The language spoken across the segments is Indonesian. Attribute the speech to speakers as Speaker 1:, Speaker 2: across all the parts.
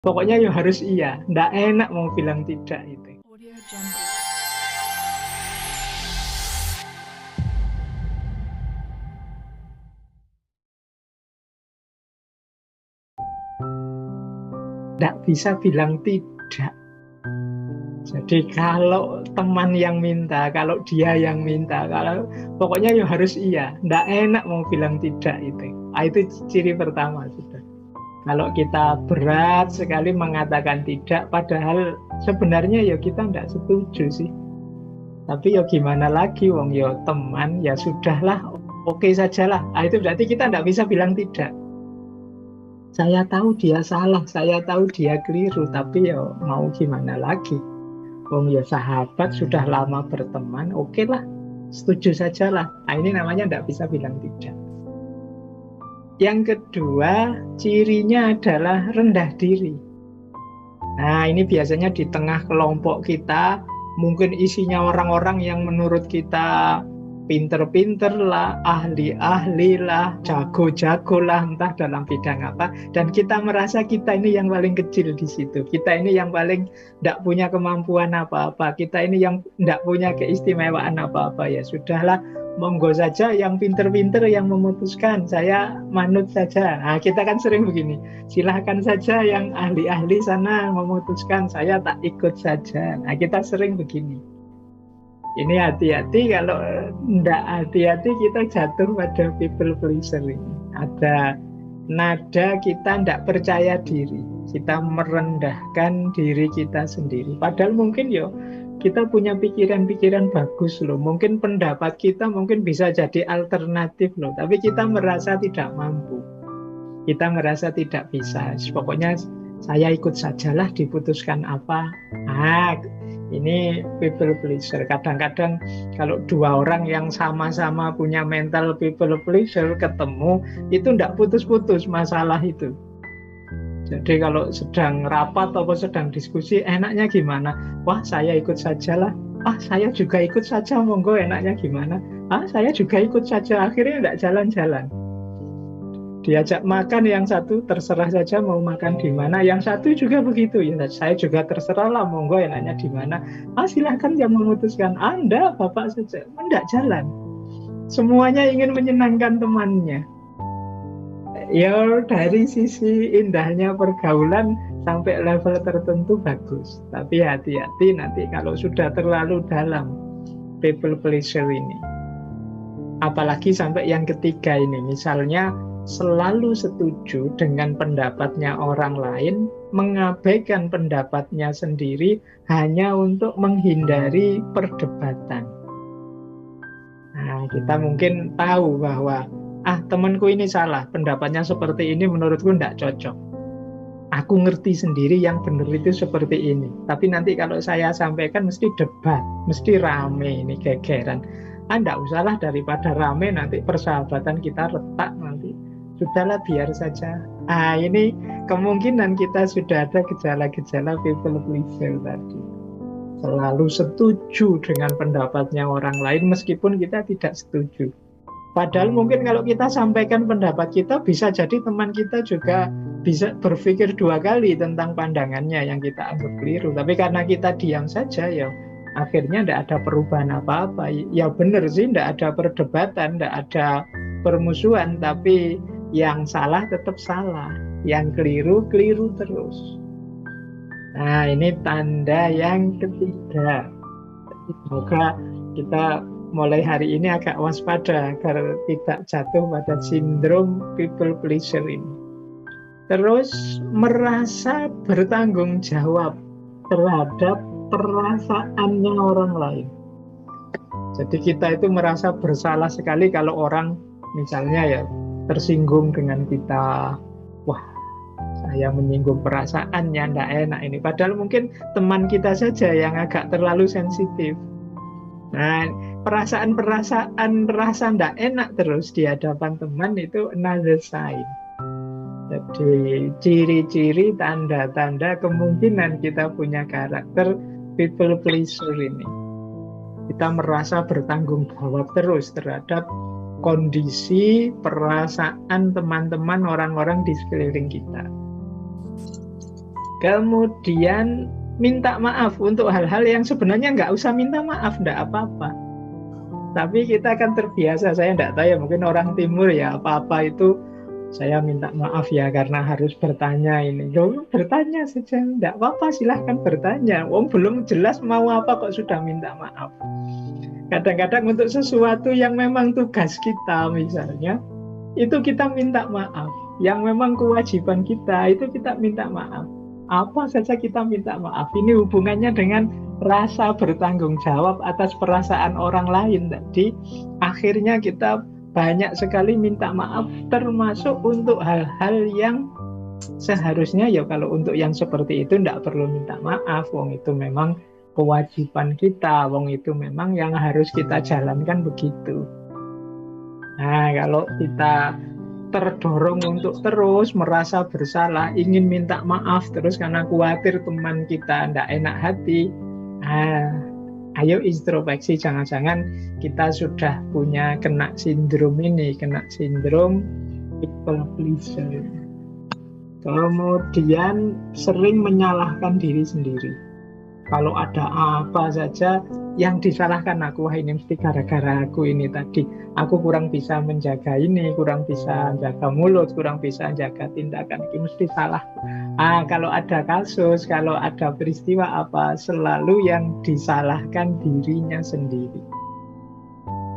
Speaker 1: Pokoknya ya harus iya, ndak enak mau bilang tidak itu.
Speaker 2: Audio Jungle.
Speaker 1: Ndak bisa bilang tidak. Jadi kalau teman yang minta, kalau dia yang minta, kalau pokoknya ya harus iya, ndak enak mau bilang tidak itu. Ah, itu ciri pertama sudah. Kalau kita berat sekali mengatakan tidak, padahal sebenarnya ya kita ndak setuju sih. Tapi ya gimana lagi, wong ya teman, ya sudahlah, oke sajalah. Ah, itu berarti kita ndak bisa bilang tidak. Saya tahu dia salah, saya tahu dia keliru, tapi ya mau gimana lagi? Wong ya sahabat sudah lama berteman, oke lah, setuju sajalah. Nah, ini namanya ndak bisa bilang tidak. Yang kedua, cirinya adalah rendah diri. Nah, ini biasanya di tengah kelompok kita, mungkin isinya orang-orang yang menurut kita pinter-pinter lah, ahli-ahli lah, jago-jago lah, entah dalam bidang apa. Dan kita merasa kita ini yang paling kecil di situ. Kita ini yang paling tidak punya kemampuan apa-apa. Kita ini yang tidak punya keistimewaan apa-apa. Ya sudahlah, monggo saja yang pinter-pinter yang memutuskan. Saya manut saja. Nah, kita kan sering begini. Silahkan saja yang ahli-ahli sana memutuskan. Saya tak ikut saja. Nah, kita sering begini. Ini hati-hati, kalau tidak hati-hati kita jatuh pada people pleaser ini. Ada nada kita tidak percaya diri, kita merendahkan diri kita sendiri. Padahal mungkin ya kita punya pikiran-pikiran bagus loh. Mungkin pendapat kita mungkin bisa jadi alternatif loh. Tapi kita merasa tidak mampu. Kita merasa tidak bisa. Pokoknya saya ikut sajalah, diputuskan apa. Ah, ini people pleaser. Kadang-kadang kalau dua orang yang sama-sama punya mental people pleaser ketemu, itu tidak putus-putus masalah itu. Jadi kalau sedang rapat atau sedang diskusi, enaknya gimana? Wah, saya ikut sajalah. Ah, saya juga ikut saja, monggo, enaknya gimana? Ah, saya juga ikut saja. Akhirnya tidak jalan-jalan. Diajak makan yang satu terserah saja mau makan di mana, yang satu juga begitu, ya saya juga terserah lah, monggo enaknya di mana. Ah, silahkan yang memutuskan. Anda bapak saja, tidak jalan. Semuanya ingin menyenangkan temannya. Ya dari sisi indahnya pergaulan sampai level tertentu bagus, tapi hati-hati nanti kalau sudah terlalu dalam people pleasure ini. Apalagi sampai yang ketiga ini, misalnya selalu setuju dengan pendapatnya orang lain, mengabaikan pendapatnya sendiri hanya untuk menghindari perdebatan. Nah, kita mungkin tahu bahwa temanku ini salah, pendapatnya seperti ini menurutku tidak cocok. Aku ngerti sendiri yang benar itu seperti ini. Tapi nanti kalau saya sampaikan mesti debat, mesti rame ini gegeran. Tidak usahlah, daripada rame nanti persahabatan kita retak nanti. Sudahlah, biar saja. Ini kemungkinan kita sudah ada gejala-gejala people pleaser tadi. Selalu setuju dengan pendapatnya orang lain meskipun kita tidak setuju. Padahal mungkin kalau kita sampaikan pendapat kita, bisa jadi teman kita juga bisa berpikir dua kali tentang pandangannya yang kita anggap keliru. Tapi karena kita diam saja, ya akhirnya tidak ada perubahan apa-apa. Ya benar sih, tidak ada perdebatan, tidak ada permusuhan, tapi yang salah tetap salah, yang keliru, keliru terus. Nah, ini tanda yang ketiga. Semoga kita mulai hari ini agak waspada agar tidak jatuh pada sindrom people pleaser ini. Terus merasa bertanggung jawab terhadap perasaannya orang lain. Jadi kita itu merasa bersalah sekali kalau orang misalnya ya tersinggung dengan kita. Wah, saya menyinggung perasaannya, tidak enak ini. Padahal mungkin teman kita saja yang agak terlalu sensitif. Nah, perasaan-perasaan rasa tidak enak terus di hadapan teman itu another sign. Jadi ciri-ciri, tanda-tanda kemungkinan kita punya karakter people pleaser ini. Kita merasa bertanggung jawab terus terhadap kondisi, perasaan teman-teman, orang-orang di sekeliling kita. Kemudian minta maaf untuk hal-hal yang sebenarnya nggak usah minta maaf, nggak apa-apa. Tapi kita kan terbiasa, saya nggak tahu ya, mungkin orang timur ya, apa-apa itu saya minta maaf ya karena harus bertanya ini. Loh, bertanya saja, nggak apa-apa, silahkan bertanya. Wong belum jelas mau apa kok sudah minta maaf. Kadang-kadang untuk sesuatu yang memang tugas kita misalnya, itu kita minta maaf. Yang memang kewajiban kita, itu kita minta maaf. Apa saja kita minta maaf. Ini hubungannya dengan rasa bertanggung jawab atas perasaan orang lain tadi. Akhirnya kita banyak sekali minta maaf, termasuk untuk hal-hal yang seharusnya ya kalau untuk yang seperti itu tidak perlu minta maaf. Wong itu memang kewajiban kita, wong itu memang yang harus kita jalankan begitu. Nah, kalau kita terdorong untuk terus merasa bersalah, ingin minta maaf terus karena khawatir teman kita tidak enak hati, ayo introspeksi, jangan-jangan kita sudah punya kena sindrom ini, kena sindrom people pleaser. Kemudian sering menyalahkan diri sendiri. Kalau ada apa saja yang disalahkan aku, wah ini mesti gara-gara aku ini tadi. Aku kurang bisa menjaga ini, kurang bisa jaga mulut, kurang bisa jaga tindakan, ini mesti salah. Kalau ada kasus, kalau ada peristiwa apa, selalu yang disalahkan dirinya sendiri.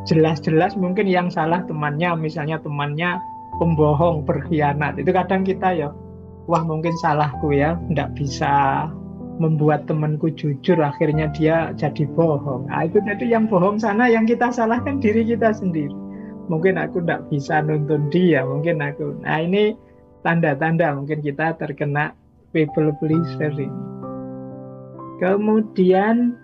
Speaker 1: Jelas-jelas mungkin yang salah temannya, misalnya temannya pembohong, berkhianat. Itu kadang kita ya, wah mungkin salahku ya, tidak bisa membuat temanku jujur, akhirnya dia jadi bohong. Itu jadi yang bohong sana, yang kita salahkan diri kita sendiri. Mungkin aku tidak bisa nuntun dia, mungkin aku. Nah ini tanda-tanda mungkin kita terkena people pleaser ini. Kemudian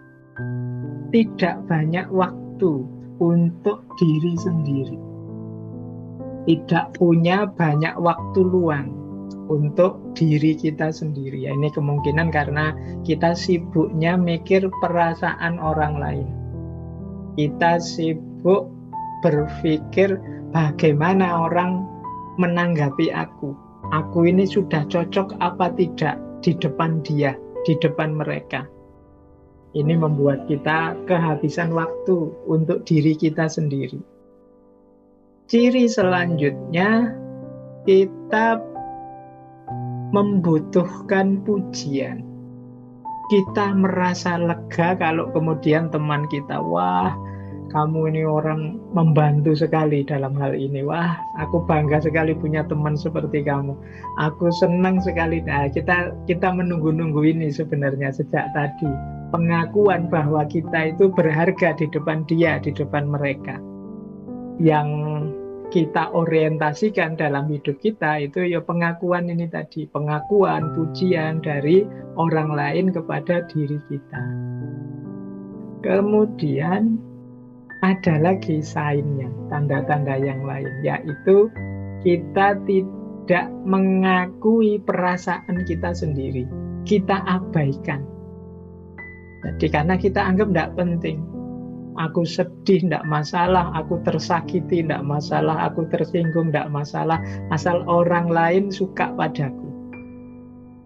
Speaker 1: tidak banyak waktu untuk diri sendiri. Tidak punya banyak waktu luang untuk diri kita sendiri. Ya, ini kemungkinan karena kita sibuknya mikir perasaan orang lain. Kita sibuk berpikir bagaimana orang menanggapi aku. Aku ini sudah cocok apa tidak di depan dia, di depan mereka. Ini membuat kita kehabisan waktu untuk diri kita sendiri. Ciri selanjutnya, kita membutuhkan pujian. Kita merasa lega kalau kemudian teman kita, wah kamu ini orang membantu sekali dalam hal ini, wah aku bangga sekali punya teman seperti kamu, aku senang sekali. Nah kita menunggu-nunggu ini sebenarnya sejak tadi, pengakuan bahwa kita itu berharga di depan dia, di depan mereka. Yang kita orientasikan dalam hidup kita itu ya pengakuan ini tadi, pengakuan, pujian dari orang lain kepada diri kita. Kemudian ada lagi sign-nya, tanda-tanda yang lain, yaitu kita tidak mengakui perasaan kita sendiri, kita abaikan. Jadi karena kita anggap tidak penting. Aku sedih, tidak masalah. Aku tersakiti, tidak masalah. Aku tersinggung, tidak masalah. Asal orang lain suka padaku.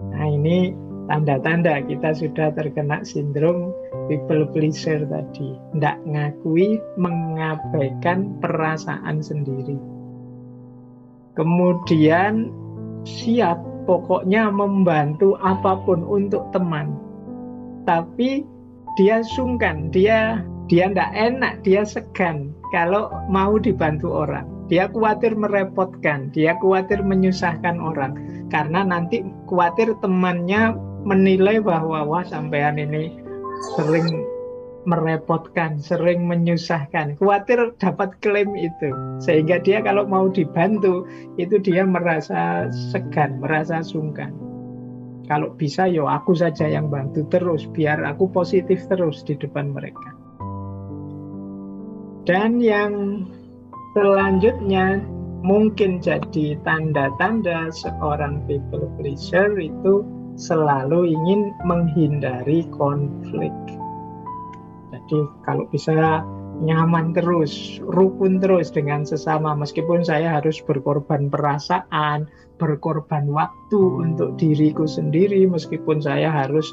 Speaker 1: Nah ini tanda-tanda kita sudah terkena sindrom people pleaser tadi. Tidak ngakui, mengabaikan perasaan sendiri. Kemudian siap pokoknya membantu apapun untuk teman. Tapi dia sungkan, dia tidak enak, dia segan kalau mau dibantu orang. Dia khawatir merepotkan, dia khawatir menyusahkan orang. Karena nanti khawatir temannya menilai bahwa wah sampean ini sering merepotkan, sering menyusahkan. Khawatir dapat klaim itu. Sehingga dia kalau mau dibantu, itu dia merasa segan, merasa sungkan. Kalau bisa yo aku saja yang bantu terus, biar aku positif terus di depan mereka. Dan yang selanjutnya mungkin jadi tanda-tanda seorang people pleaser itu selalu ingin menghindari konflik. Jadi kalau bisa nyaman terus, rukun terus dengan sesama, meskipun saya harus berkorban perasaan, berkorban waktu untuk diriku sendiri, meskipun saya harus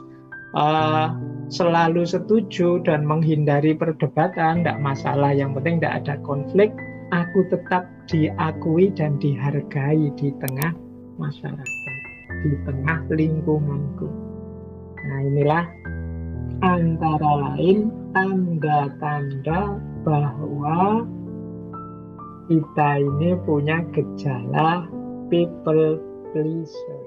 Speaker 1: selalu setuju dan menghindari perdebatan, tidak masalah, yang penting tidak ada konflik, aku tetap diakui dan dihargai di tengah masyarakat, di tengah lingkunganku. Nah, inilah antara lain tanda-tanda bahwa kita ini punya gejala people pleaser.